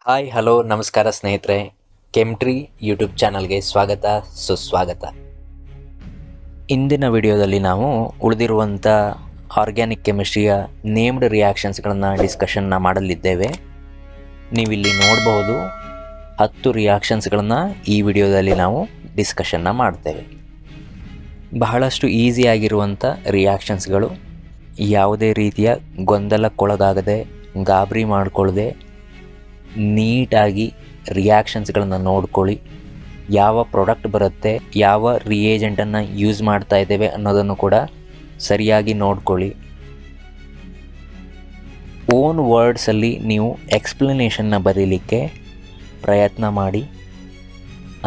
Hi hello ನಮಸ್ಕಾರ ಸ್ನೇಹಿತರೆ, chemistry YouTube ಚಾನಲ್ಗೆ ಸ್ವಾಗತ ಸುಸ್ವಾಗತ. ಇಂದಿನ ವಿಡಿಯೋದಲ್ಲಿ ನಾವು ಉಳಿದಿರುವಂಥ ಆರ್ಗ್ಯಾನಿಕ್ ಕೆಮಿಸ್ಟ್ರಿಯ ನೇಮ್ಡ್ ರಿಯಾಕ್ಷನ್ಸ್ಗಳನ್ನು ಡಿಸ್ಕಷನ್ನ ಮಾಡಲಿದ್ದೇವೆ. ನೀವಿಲ್ಲಿ ನೋಡಬಹುದು 10 ರಿಯಾಕ್ಷನ್ಸ್ಗಳನ್ನು ಈ ವಿಡಿಯೋದಲ್ಲಿ ನಾವು ಡಿಸ್ಕಷನ್ನ ಮಾಡ್ತೇವೆ. ಬಹಳಷ್ಟು ಈಸಿಯಾಗಿರುವಂಥ ರಿಯಾಕ್ಷನ್ಸ್ಗಳು, ಯಾವುದೇ ರೀತಿಯ ಗೊಂದಲಕ್ಕೊಳಗಾಗದೆ ಗಾಬರಿ ಮಾಡಿಕೊಳ್ಳದೆ ನೀಟಾಗಿ ರಿಯಾಕ್ಷನ್ಸ್ಗಳನ್ನು ನೋಡ್ಕೊಳ್ಳಿ. ಯಾವ ಪ್ರಾಡಕ್ಟ್ ಬರುತ್ತೆ, ಯಾವ ರಿಯೇಜೆಂಟನ್ನು ಯೂಸ್ ಮಾಡ್ತಾ ಇದ್ದೇವೆ ಅನ್ನೋದನ್ನು ಕೂಡ ಸರಿಯಾಗಿ ನೋಡ್ಕೊಳ್ಳಿ. ಓನ್ ವರ್ಡ್ಸಲ್ಲಿ ನೀವು ಎಕ್ಸ್ಪ್ಲನೇಷನ್ನ ಬರೀಲಿಕ್ಕೆ ಪ್ರಯತ್ನ ಮಾಡಿ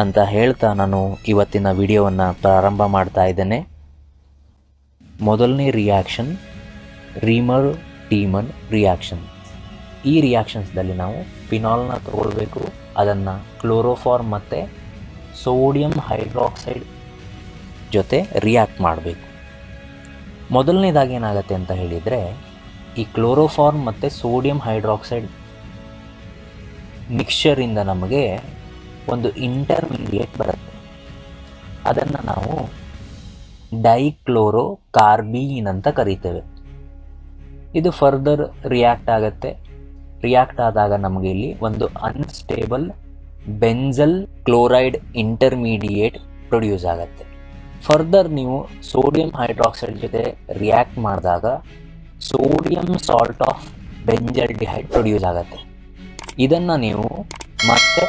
ಅಂತ ಹೇಳ್ತಾ ನಾನು ಇವತ್ತಿನ ವಿಡಿಯೋವನ್ನು ಪ್ರಾರಂಭ ಮಾಡ್ತಾ ಇದ್ದೇನೆ. ಮೊದಲನೇ ರಿಯಾಕ್ಷನ್ ರೀಮರ್ ಟೀಮನ್ ರಿಯಾಕ್ಷನ್. ಈ ರಿಯಾಕ್ಷನ್ಸ್ದಲ್ಲಿ ನಾವು ಫಿನಾಲ್ನ ತಗೊಳ್ಬೇಕು, ಅದನ್ನು ಕ್ಲೋರೋಫಾರ್ಮ್ ಮತ್ತು ಸೋಡಿಯಂ ಹೈಡ್ರಾಕ್ಸೈಡ್ ಜೊತೆ ರಿಯಾಕ್ಟ್ ಮಾಡಬೇಕು. ಮೊದಲನೇದಾಗಿ ಏನಾಗುತ್ತೆ ಅಂತ ಹೇಳಿದರೆ, ಈ ಕ್ಲೋರೋಫಾರ್ಮ್ ಮತ್ತು ಸೋಡಿಯಂ ಹೈಡ್ರಾಕ್ಸೈಡ್ ಮಿಕ್ಸ್ಚರಿಂದ ನಮಗೆ ಒಂದು ಇಂಟರ್ಮೀಡಿಯೇಟ್ ಬರುತ್ತೆ. ಅದನ್ನು ನಾವು ಡೈಕ್ಲೋರೋ ಕಾರ್ಬೀನ್ ಅಂತ ಕರಿತೇವೆ. ಇದು ಫರ್ದರ್ ರಿಯಾಕ್ಟ್ ಆಗುತ್ತೆ. ರಿಯಾಕ್ಟ್ ಆದಾಗ ನಮಗೆ ಇಲ್ಲಿ ಒಂದು ಅನ್ಸ್ಟೇಬಲ್ ಬೆಂಜಲ್ ಕ್ಲೋರೈಡ್ ಇಂಟರ್ಮೀಡಿಯೇಟ್ ಪ್ರೊಡ್ಯೂಸ್ ಆಗುತ್ತೆ. ಫರ್ದರ್ ನೀವು ಸೋಡಿಯಂ ಹೈಡ್ರಾಕ್ಸೈಡ್ ಜೊತೆ ರಿಯಾಕ್ಟ್ ಮಾಡಿದಾಗ ಸೋಡಿಯಂ ಸಾಲ್ಟ್ ಆಫ್ ಬೆಂಜಲ್ಡಿಹೈಡ್ ಪ್ರೊಡ್ಯೂಸ್ ಆಗುತ್ತೆ. ಇದನ್ನು ನೀವು ಮತ್ತೆ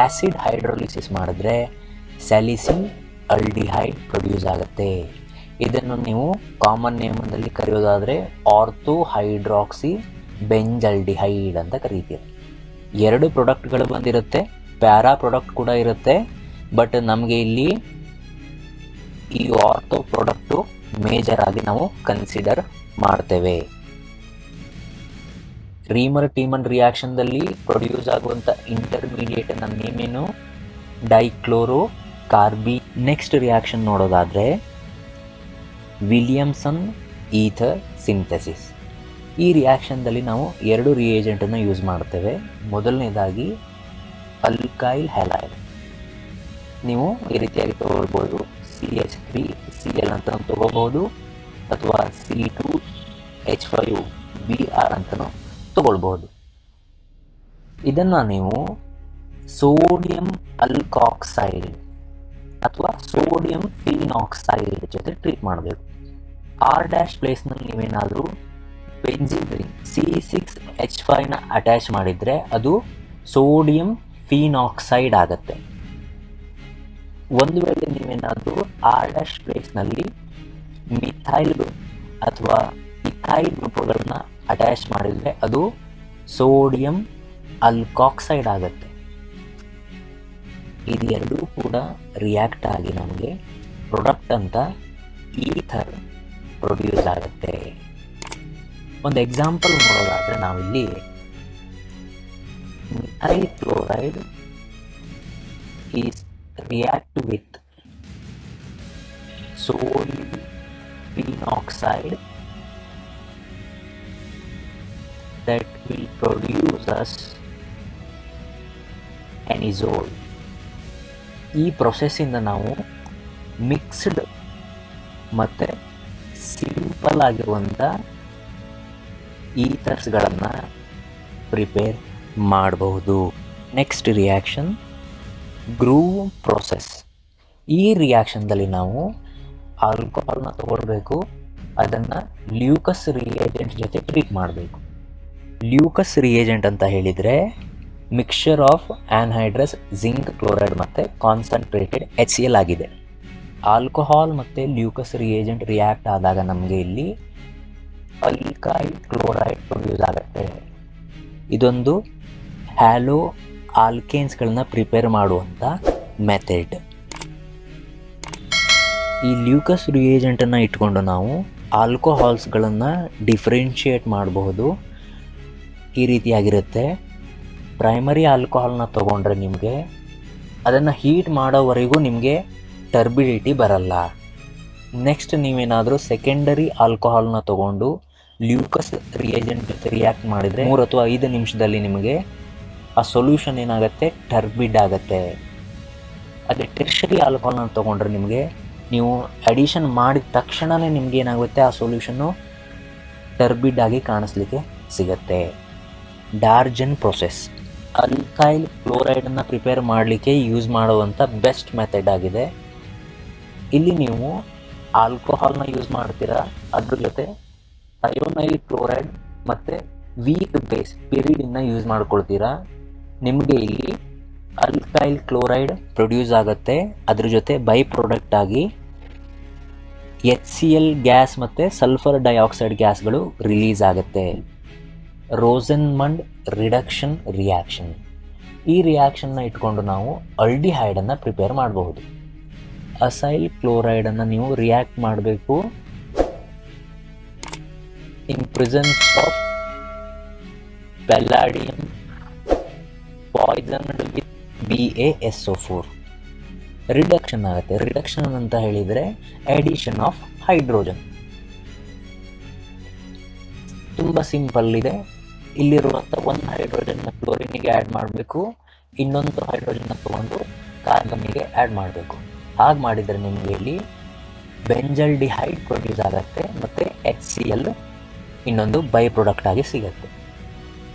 ಆ್ಯಸಿಡ್ ಹೈಡ್ರೋಲಿಸಿಸ್ ಮಾಡಿದ್ರೆ ಸ್ಯಾಲಿಸಿಲ್ ಅಲ್ಡಿಹೈಡ್ ಪ್ರೊಡ್ಯೂಸ್ ಆಗುತ್ತೆ. ಇದನ್ನು ನೀವು ಕಾಮನ್ ನೇಮಲ್ಲಿ ಕರೆಯೋದಾದರೆ ಆರ್ಥೋ ಹೈಡ್ರಾಕ್ಸಿ ಬೆಂಜಲ್ಡಿಹೈಡ್ ಅಂತ ಕರೀತೀವಿ. 2 ಪ್ರಾಡಕ್ಟ್ಗಳು ಬಂದಿರುತ್ತೆ, ಪ್ಯಾರಾ ಪ್ರಾಡಕ್ಟ್ ಕೂಡ ಇರುತ್ತೆ. ಬಟ್ ನಮಗೆ ಇಲ್ಲಿ ಈ ಆರ್ಥೋ ಪ್ರಾಡಕ್ಟು ಮೇಜರ್ ಆಗಿ ನಾವು ಕನ್ಸಿಡರ್ ಮಾಡ್ತೇವೆ. ರೀಮರ್ ಟೀಮನ್ ರಿಯಾಕ್ಷನ್ದಲ್ಲಿ ಪ್ರೊಡ್ಯೂಸ್ ಆಗುವಂಥ ಇಂಟರ್ಮೀಡಿಯೇಟ್ನ ನೇಮೇನು ಡೈಕ್ಲೋರೋ ಕಾರ್ಬಿ. ನೆಕ್ಸ್ಟ್ ರಿಯಾಕ್ಷನ್ ನೋಡೋದಾದರೆ ವಿಲಿಯಮ್ಸನ್ ಈಥರ್ ಸಿಂಥೆಸಿಸ್. ಈ ರಿಯಾಕ್ಷನ್ದಲ್ಲಿ ನಾವು 2 ರಿಯೇಜೆಂಟನ್ನು ಯೂಸ್ ಮಾಡ್ತೇವೆ. ಮೊದಲನೇದಾಗಿ ಅಲ್ಕೈಲ್ ಹ್ಯಾಲೈಡ್. ನೀವು ಈ ರೀತಿಯಾಗಿ ತಗೊಳ್ಬೋದು, CH3Cl ಅಂತ ತಗೋಬಹುದು, ಅಥವಾ C2H5Br ಅಂತಲೂ ತಗೊಳ್ಬಹುದು. ಇದನ್ನು ನೀವು ಸೋಡಿಯಂ ಅಲ್ಕಾಕ್ಸೈಡ್ ಅಥವಾ ಸೋಡಿಯಂ ಫಿನಾಕ್ಸೈಡ್ ಜೊತೆ ಟ್ರೀಟ್ ಮಾಡಬೇಕು. R' ಪ್ಲೇಸ್ನಲ್ಲಿ ನೀವೇನಾದರೂ ಬೆಂಜಿನ್ ರಿಂಗ್ C6H5ನ ಅಟ್ಯಾಚ್ ಮಾಡಿದರೆ ಅದು ಸೋಡಿಯಂ ಫಿನಾಕ್ಸೈಡ್ ಆಗುತ್ತೆ. ಒಂದು ವೇಳೆ ನೀವೇನಾದರೂ R' ಪ್ಲೇಸ್ನಲ್ಲಿ ಮಿಥೈಲ್ ಅಥವಾ ಇಥೈಲ್ ಗ್ರೂಪ್ಗಳನ್ನು ಅಟ್ಯಾಚ್ ಮಾಡಿದರೆ ಅದು ಸೋಡಿಯಂ ಅಲ್ಕಾಕ್ಸೈಡ್ ಆಗುತ್ತೆ. ಇದೆರಡೂ ಕೂಡ ರಿಯಾಕ್ಟ್ ಆಗಿ ನಮಗೆ ಪ್ರಾಡಕ್ಟ್ ಅಂತ ಈಥರ್ ಪ್ರೊಡ್ಯೂಸ್ ಆಗುತ್ತೆ. ಒಂದು ಎಕ್ಸಾಂಪಲ್ ನೋಡೋದಾದರೆ ನಾವಿಲ್ಲಿ methyl chloride is react with sodium phenoxide that will produce us anisole. ಈ ಪ್ರೊಸೆಸ್ಸಿಂದ ನಾವು ಮಿಕ್ಸ್ಡ್ ಮತ್ತು ಸಿಂಪಲ್ ಆಗಿರುವಂಥ ಈಥರ್ಸ್ಗಳನ್ನು ಪ್ರಿಪೇರ್ ಮಾಡಬಹುದು. Next reaction groove process. ಈ ರಿಯಾಕ್ಷನ್ದಲ್ಲಿ ನಾವು ಆಲ್ಕೋಹಾಲ್ನ ತಗೊಳ್ಬೇಕು, ಅದನ್ನು ಲ್ಯೂಕಸ್ ರಿಯೇಜೆಂಟ್ ಜೊತೆ ಟ್ರೀಟ್ ಮಾಡಬೇಕು. ಲ್ಯೂಕಸ್ ರಿಯೇಜೆಂಟ್ ಅಂತ ಹೇಳಿದರೆ ಮಿಕ್ಸ್ಚರ್ ಆಫ್ ಆನ್ಹೈಡ್ರಸ್ ಜಿಂಕ್ ಕ್ಲೋರೈಡ್ ಮತ್ತು ಕಾನ್ಸಂಟ್ರೇಟೆಡ್ HCl ಆಗಿದೆ. ಆಲ್ಕೋಹಾಲ್ ಮತ್ತು ಲ್ಯೂಕಸ್ ರಿಯೇಜೆಂಟ್ ರಿಯಾಕ್ಟ್ ಆದಾಗ ನಮಗೆ ಇಲ್ಲಿ ಅಲ್ಕೈಲ್ ಕ್ಲೋರೈಡ್ ಪ್ರೊಡ್ಯೂಸ್ ಆಗುತ್ತೆ. ಇದೊಂದು ಹ್ಯಾಲೋ ಆಲ್ಕೇನ್ಸ್ಗಳನ್ನ ಪ್ರಿಪೇರ್ ಮಾಡುವಂಥ ಮೆಥಡ್. ಈ ಲ್ಯೂಕಸ್ ರಿಯೇಜೆಂಟನ್ನು ಇಟ್ಕೊಂಡು ನಾವು ಆಲ್ಕೋಹಾಲ್ಸ್ಗಳನ್ನು ಡಿಫ್ರೆನ್ಷಿಯೇಟ್ ಮಾಡಬಹುದು. ಈ ರೀತಿಯಾಗಿರುತ್ತೆ. ಪ್ರೈಮರಿ ಆಲ್ಕೋಹಾಲ್ನ ತೊಗೊಂಡ್ರೆ ನಿಮಗೆ ಅದನ್ನು ಹೀಟ್ ಮಾಡೋವರೆಗೂ ನಿಮಗೆ ಟರ್ಬಿಡಿಟಿ ಬರಲ್ಲ. ನೆಕ್ಸ್ಟ್ ನೀವೇನಾದರೂ ಸೆಕೆಂಡರಿ ಆಲ್ಕೋಹಾಲ್ನ ತೊಗೊಂಡು ಲ್ಯೂಕಸ್ ರಿಯೇಜೆಂಟ್ ಜೊತೆ ರಿಯಾಕ್ಟ್ ಮಾಡಿದರೆ 3 ಅಥವಾ 5 ನಿಮಿಷದಲ್ಲಿ ನಿಮಗೆ ಆ ಸೊಲ್ಯೂಷನ್ ಏನಾಗುತ್ತೆ, ಟರ್ಬಿಡ್ ಆಗುತ್ತೆ. ಅದೇ ಟೆರ್ಷರಿ ಆಲ್ಕೋಹಾಲ್ನ ತೊಗೊಂಡ್ರೆ ನಿಮಗೆ ನೀವು ಅಡಿಷನ್ ಮಾಡಿದ ತಕ್ಷಣವೇ ನಿಮ್ಗೆ ಏನಾಗುತ್ತೆ, ಆ ಸೊಲ್ಯೂಷನ್ನು ಟರ್ಬಿಡ್ ಆಗಿ ಕಾಣಿಸ್ಲಿಕ್ಕೆ ಸಿಗುತ್ತೆ. ಡಾರ್ಜನ್ ಪ್ರೊಸೆಸ್ ಅಲ್ಕೈಲ್ ಕ್ಲೋರೈಡನ್ನು ಪ್ರಿಪೇರ್ ಮಾಡಲಿಕ್ಕೆ ಯೂಸ್ ಮಾಡುವಂಥ ಬೆಸ್ಟ್ ಮೆಥಡ್ ಆಗಿದೆ. ಇಲ್ಲಿ ನೀವು ಆಲ್ಕೋಹಾಲ್ನ ಯೂಸ್ ಮಾಡ್ತೀರಾ, ಅದ್ರ ಜೊತೆ ಅಯೋನೈಲ್ ಕ್ಲೋರೈಡ್ ಮತ್ತು ವೀಕ್ ಬೇಸ್ ಪಿರಿಡಿನ ಯೂಸ್ ಮಾಡ್ಕೊಳ್ತೀರಾ. ನಿಮಗೆ ಇಲ್ಲಿ ಅಲ್ಕೈಲ್ ಕ್ಲೋರೈಡ್ ಪ್ರೊಡ್ಯೂಸ್ ಆಗುತ್ತೆ, ಅದ್ರ ಜೊತೆ ಬೈ ಪ್ರಾಡಕ್ಟ್ ಆಗಿ HCl ಗ್ಯಾಸ್ ಮತ್ತು ಸಲ್ಫರ್ ಡೈಆಕ್ಸೈಡ್ ಗ್ಯಾಸ್ಗಳು ರಿಲೀಸ್ ಆಗುತ್ತೆ. ರೋಸೆನ್ಮಂಡ್ ರಿಡಕ್ಷನ್ ರಿಯಾಕ್ಷನ್. ಈ ರಿಯಾಕ್ಷನ್ನ ಇಟ್ಕೊಂಡು ನಾವು ಆಲ್ಡಿಹೈಡನ್ನು ಪ್ರಿಪೇರ್ ಮಾಡಬಹುದು. ಅಸೈಲ್ ಕ್ಲೋರೈಡನ್ನು ನೀವು ರಿಯಾಕ್ಟ್ ಮಾಡಬೇಕು in presence of palladium poisoned with BaSO4. Reduction ಆಗುತ್ತೆ. ರಿಡಕ್ಷನ್ ಅಂತ ಹೇಳಿದರೆ ಅಡಿಷನ್ ಆಫ್ ಹೈಡ್ರೋಜನ್. ತುಂಬ ಸಿಂಪಲ್ ಇದೆ. ಇಲ್ಲಿರುವಂಥ ಒಂದು ಹೈಡ್ರೋಜನ್ನ ಕ್ಲೋರಿನಿಗೆ ಆ್ಯಡ್ ಮಾಡಬೇಕು, ಇನ್ನೊಂದು ಹೈಡ್ರೋಜನ್ನ ತೊಗೊಂಡು ಕಾರ್ಬನ್ನಿಗೆ ಆ್ಯಡ್ ಮಾಡಬೇಕು. ಹಾಗೆ ಮಾಡಿದರೆ ನಿಮಗೆ ಇಲ್ಲಿ ಬೆಂಜಲ್ಡಿಹೈಡ್ ಪ್ರೊಡ್ಯೂಸ್ ಆಗುತ್ತೆ ಮತ್ತು HCl ಇನ್ನೊಂದು ಬೈ ಪ್ರಾಡಕ್ಟ್ ಆಗಿ ಸಿಗುತ್ತೆ.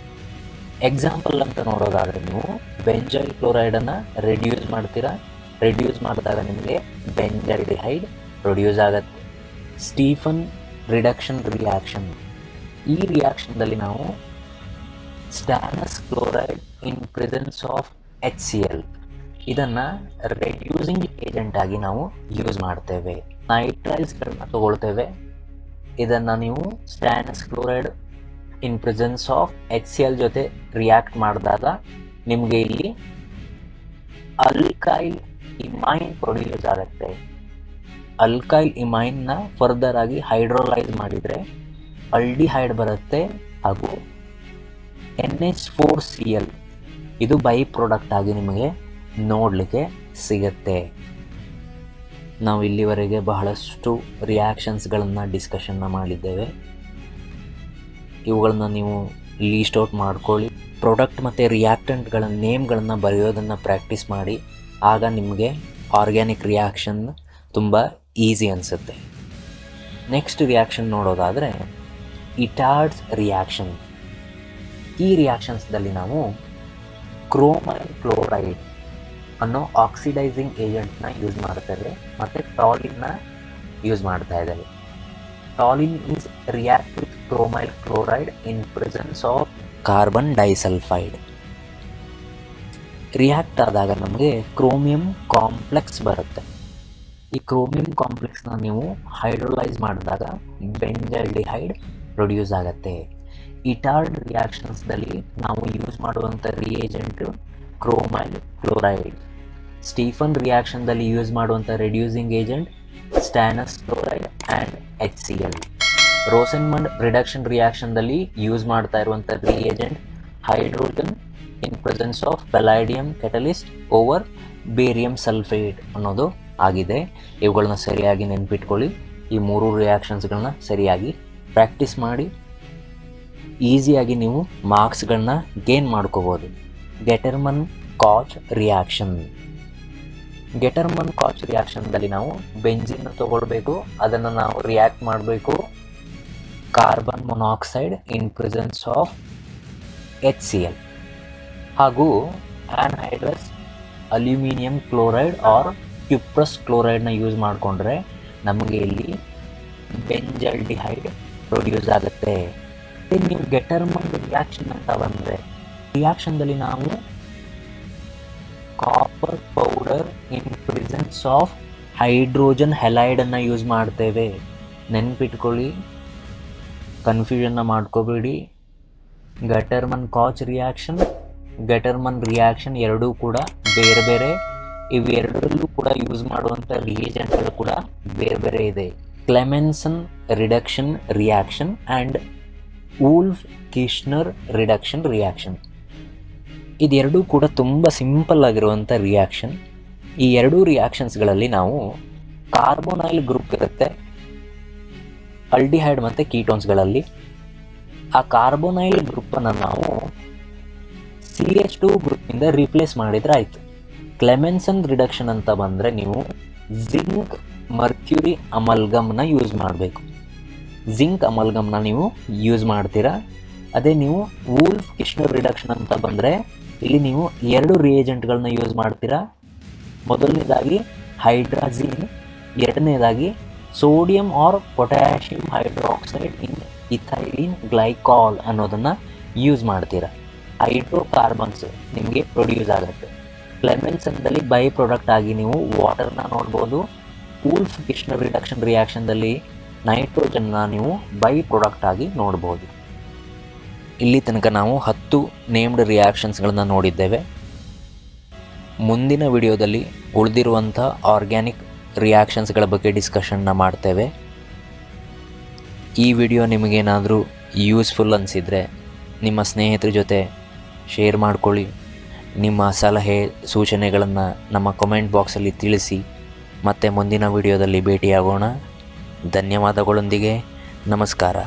ಎಕ್ಸಾಂಪಲ್ ಅಂತ ನೋಡೋದಾದರೆ ನೀವು ಬೆಂಜೈಲ್ ಕ್ಲೋರೈಡನ್ನು ರೆಡ್ಯೂಸ್ ಮಾಡ್ತೀರಾ, ರೆಡ್ಯೂಸ್ ಮಾಡಿದಾಗ ನಿಮಗೆ ಬೆಂಜಲ್ಡಿಹೈಡ್ ಪ್ರೊಡ್ಯೂಸ್ ಆಗುತ್ತೆ. Stephen reduction reaction. ಈ ರಿಯಾಕ್ಷನ್ದಲ್ಲಿ ನಾವು stannous chloride in presence of HCl ಇದನ್ನು ರೆಡ್ಯೂಸಿಂಗ್ ಏಜೆಂಟ್ ಆಗಿ ನಾವು ಯೂಸ್ ಮಾಡ್ತೇವೆ. ನೈಟ್ರೈಲ್ಸ್ಗಳನ್ನ ತಗೊಳ್ತೇವೆ. ಇದನ್ನು ನೀವು stannous chloride in presence of HCl ಜೊತೆ ರಿಯಾಕ್ಟ್ ಮಾಡಿದಾಗ ನಿಮಗೆ ಇಲ್ಲಿ ಅಲ್ಕೈಲ್ ಇಮೈನ್ ಪ್ರೊಡ್ಯೂಸ್ ಆಗುತ್ತೆ. ಅಲ್ಕೈಲ್ ಇಮೈನ್ನ ಫರ್ದರ್ ಆಗಿ ಹೈಡ್ರೋಲೈಸ್ ಮಾಡಿದರೆ ಆಲ್ಡಿಹೈಡ್ ಬರುತ್ತೆ ಹಾಗೂ NH4Cl ಇದು ಬೈ ಪ್ರಾಡಕ್ಟ್ ಆಗಿ ನಿಮಗೆ ನೋಡಲಿಕ್ಕೆ ಸಿಗುತ್ತೆ. ನಾವು ಇಲ್ಲಿವರೆಗೆ ಬಹಳಷ್ಟು ರಿಯಾಕ್ಷನ್ಸ್ಗಳನ್ನು ಡಿಸ್ಕಷನ್ನ ಮಾಡಿದ್ದೇವೆ. ಇವುಗಳನ್ನ ನೀವು ಲೀಸ್ಟ್ ಔಟ್ ಮಾಡ್ಕೊಳ್ಳಿ. ಪ್ರಾಡಕ್ಟ್ ಮತ್ತು ರಿಯಾಕ್ಟೆಂಟ್ಗಳ ನೇಮ್ಗಳನ್ನು ಬರೆಯೋದನ್ನು ಪ್ರಾಕ್ಟೀಸ್ ಮಾಡಿ. ಆಗ ನಿಮಗೆ ಆರ್ಗ್ಯಾನಿಕ್ ರಿಯಾಕ್ಷನ್ ತುಂಬ ಈಸಿ ಅನಿಸುತ್ತೆ. ನೆಕ್ಸ್ಟ್ ರಿಯಾಕ್ಷನ್ ನೋಡೋದಾದರೆ ಇಟಾರ್ಡ್ಸ್ ರಿಯಾಕ್ಷನ್. ಈ ರಿಯಾಕ್ಷನ್ಸ್ದಲ್ಲಿ ನಾವು ಕ್ರೋಮೈಲ್ ಕ್ಲೋರೈಡ್ ಅನ್ನೋ ಆಕ್ಸಿಡೈಸಿಂಗ್ ಏಜೆಂಟ್ನ ಯೂಸ್ ಮಾಡ್ತೇವೆ ಮತ್ತು ಟಾಲಿನ್ನ ಯೂಸ್ ಮಾಡ್ತಾ ಇದ್ದೇವೆ. Toluene is react with chromyl chloride in presence of carbon disulphide. React ಆದಾಗ ನಮಗೆ ಕ್ರೋಮಿಯಂ ಕಾಂಪ್ಲೆಕ್ಸ್ ಬರುತ್ತೆ. ಈ ಕ್ರೋಮಿಯಂ ಕಾಂಪ್ಲೆಕ್ಸ್ನ ನೀವು ಹೈಡ್ರೋಲೈಸ್ ಮಾಡಿದಾಗ ಬೆಂಜಲ್ಡಿಹೈಡ್ ಪ್ರೊಡ್ಯೂಸ್ ಆಗುತ್ತೆ. ಇಟಾರ್ಡ್ ರಿಯಾಕ್ಷನ್ಸ್ದಲ್ಲಿ ನಾವು ಯೂಸ್ ಮಾಡುವಂಥ ರಿಯೇಜೆಂಟು ಕ್ರೋಮೈಲ್ ಕ್ಲೋರೈಡ್. ಸ್ಟೀಫನ್ ರಿಯಾಕ್ಷನ್ದಲ್ಲಿ ಯೂಸ್ ಮಾಡುವಂಥ reducing agent stannous chloride and HCl. Rosenmund reduction ರಿಯಾಕ್ಷನ್ದಲ್ಲಿ ಯೂಸ್ ಮಾಡ್ತಾ ಇರುವಂಥ reagent hydrogen in presence of palladium catalyst over barium sulphate ಅನ್ನೋದು ಆಗಿದೆ. ಇವುಗಳನ್ನ ಸರಿಯಾಗಿ ನೆನ್ಪಿಟ್ಕೊಳ್ಳಿ. ಈ ಮೂರು ರಿಯಾಕ್ಷನ್ಸ್ಗಳನ್ನ ಸರಿಯಾಗಿ ಪ್ರಾಕ್ಟೀಸ್ ಮಾಡಿ ಈಸಿಯಾಗಿ ನೀವು ಮಾರ್ಕ್ಸ್ಗಳನ್ನ ಗೇನ್ ಮಾಡ್ಕೋಬೋದು. ಗೆಟರ್ಮನ್ ಕಾಚ್ ರಿಯಾಕ್ಷನ್. ಗೆಟರ್ಮನ್ ಕಾಚ್ ರಿಯಾಕ್ಷನ್ದಲ್ಲಿ ನಾವು ಬೆಂಜಿನ್ ತೊಗೊಳ್ಬೇಕು, ಅದನ್ನು ನಾವು ರಿಯಾಕ್ಟ್ ಮಾಡಬೇಕು carbon monoxide in presence of HCl ಹಾಗೂ anhydrous aluminium chloride or cuprous ಕ್ಲೋರೈಡ್ನ ಯೂಸ್ ಮಾಡಿಕೊಂಡ್ರೆ ನಮಗೆ ಇಲ್ಲಿ ಬೆಂಜಲ್ಡಿಹೈಡ್ ಪ್ರೊಡ್ಯೂಸ್ ಆಗುತ್ತೆ. ನೀವು ಗೆಟರ್ಮನ್ ರಿಯಾಕ್ಷನ್ ಅಂತ ಬಂದರೆ ರಿಯಾಕ್ಷನ್ದಲ್ಲಿ ನಾವು copper powder in presence of hydrogen ಹೆಲೈಡನ್ನು ಯೂಸ್ ಮಾಡ್ತೇವೆ. ನೆನ್ಪಿಟ್ಕೊಳ್ಳಿ, ಕನ್ಫ್ಯೂಷನ್ನ ಮಾಡ್ಕೋಬೇಡಿ. ಗೆಟರ್ಮನ್ ಕಾಚ್ ರಿಯಾಕ್ಷನ್, ಗೆಟರ್ಮನ್ ರಿಯಾಕ್ಷನ್ ಎರಡೂ ಕೂಡ ಬೇರೆ ಬೇರೆ. ಇವೆರಡರಲ್ಲೂ ಕೂಡ ಯೂಸ್ ಮಾಡುವಂಥ ರಿಯೇಜೆಂಟ್ಗಳು ಕೂಡ ಬೇರೆ ಬೇರೆ ಇದೆ. Clemmensen reduction reaction and Wolff Kishner reduction reaction. ಇದೆರಡೂ ಕೂಡ ತುಂಬ ಸಿಂಪಲ್ ಆಗಿರುವಂಥ ರಿಯಾಕ್ಷನ್. ಈ ಎರಡೂ ರಿಯಾಕ್ಷನ್ಸ್ಗಳಲ್ಲಿ ನಾವು ಕಾರ್ಬೋನೈಲ್ ಗ್ರೂಪ್ ಇರುತ್ತೆ ಆಲ್ಡಿಹೈಡ್ ಮತ್ತು ಕೀಟೋನ್ಸ್ಗಳಲ್ಲಿ. ಆ ಕಾರ್ಬೋನೈಲ್ ಗ್ರೂಪನ್ನು ನಾವು CH2 ಗ್ರೂಪ್ನಿಂದ ರೀಪ್ಲೇಸ್ ಮಾಡಿದರೆ ಆಯಿತು. ಕ್ಲೆಮೆನ್ಸನ್ ರಿಡಕ್ಷನ್ ಅಂತ ಬಂದರೆ ನೀವು ಜಿಂಕ್ ಮರ್ಕ್ಯೂರಿ ಅಮಲ್ಗಮ್ನ ಯೂಸ್ ಮಾಡಬೇಕು. ಜಿಂಕ್ ಅಮಲ್ಗಮ್ನ ನೀವು ಯೂಸ್ ಮಾಡ್ತೀರಾ. ಅದೇ ನೀವು ವೂಲ್ಫ್ ಕಿಶ್ನರ್ ರಿಡಕ್ಷನ್ ಅಂತ ಬಂದರೆ ಇಲ್ಲಿ ನೀವು 2 ರಿಯೇಜೆಂಟ್ಗಳನ್ನ ಯೂಸ್ ಮಾಡ್ತೀರಾ. ಮೊದಲನೇದಾಗಿ ಹೈಡ್ರಾಜಿನ್, ಎರಡನೇದಾಗಿ ಸೋಡಿಯಂ ಆರ್ ಪೊಟ್ಯಾಷಿಯಂ ಹೈಡ್ರಾಕ್ಸೈಡ್ ಇನ್ ಇಥೈಲಿನ್ ಗ್ಲೈಕಾಲ್ ಅನ್ನೋದನ್ನು ಯೂಸ್ ಮಾಡ್ತೀರಾ. ಹೈಡ್ರೋಕಾರ್ಬನ್ಸ್ ನಿಮಗೆ ಪ್ರೊಡ್ಯೂಸ್ ಆಗುತ್ತೆ. ಕ್ಲೆಮೆನ್ಸನ್ದಲ್ಲಿ ಬೈ ಪ್ರಾಡಕ್ಟ್ ಆಗಿ ನೀವು ವಾಟರ್ನ ನೋಡ್ಬೋದು. ವೂಲ್ಫ್ ಕಿಶ್ನರ್ ರಿಡಕ್ಷನ್ ರಿಯಾಕ್ಷನ್ದಲ್ಲಿ ನೈಟ್ರೋಜನ್ನ ನೀವು ಬೈ ಪ್ರಾಡಕ್ಟ್ ಆಗಿ ನೋಡ್ಬೋದು. ಇಲ್ಲಿ ತನಕ ನಾವು 10 ನೇಮ್ಡ್ ರಿಯಾಕ್ಷನ್ಸ್ಗಳನ್ನು ನೋಡಿದ್ದೇವೆ. ಮುಂದಿನ ವಿಡಿಯೋದಲ್ಲಿ ಉಳಿದಿರುವಂಥ ಆರ್ಗ್ಯಾನಿಕ್ ರಿಯಾಕ್ಷನ್ಸ್ಗಳ ಬಗ್ಗೆ ಡಿಸ್ಕಷನ್ನ ಮಾಡ್ತೇವೆ. ಈ ವಿಡಿಯೋ ನಿಮಗೇನಾದರೂ ಯೂಸ್ಫುಲ್ ಅನಿಸಿದರೆ ನಿಮ್ಮ ಸ್ನೇಹಿತರ ಜೊತೆ ಶೇರ್ ಮಾಡ್ಕೊಳ್ಳಿ. ನಿಮ್ಮ ಸಲಹೆ ಸೂಚನೆಗಳನ್ನು ನಮ್ಮ ಕಮೆಂಟ್ ಬಾಕ್ಸಲ್ಲಿ ತಿಳಿಸಿ. ಮತ್ತೆ ಮುಂದಿನ ವಿಡಿಯೋದಲ್ಲಿ ಭೇಟಿಯಾಗೋಣ. ಧನ್ಯವಾದಗಳೊಂದಿಗೆ ನಮಸ್ಕಾರ.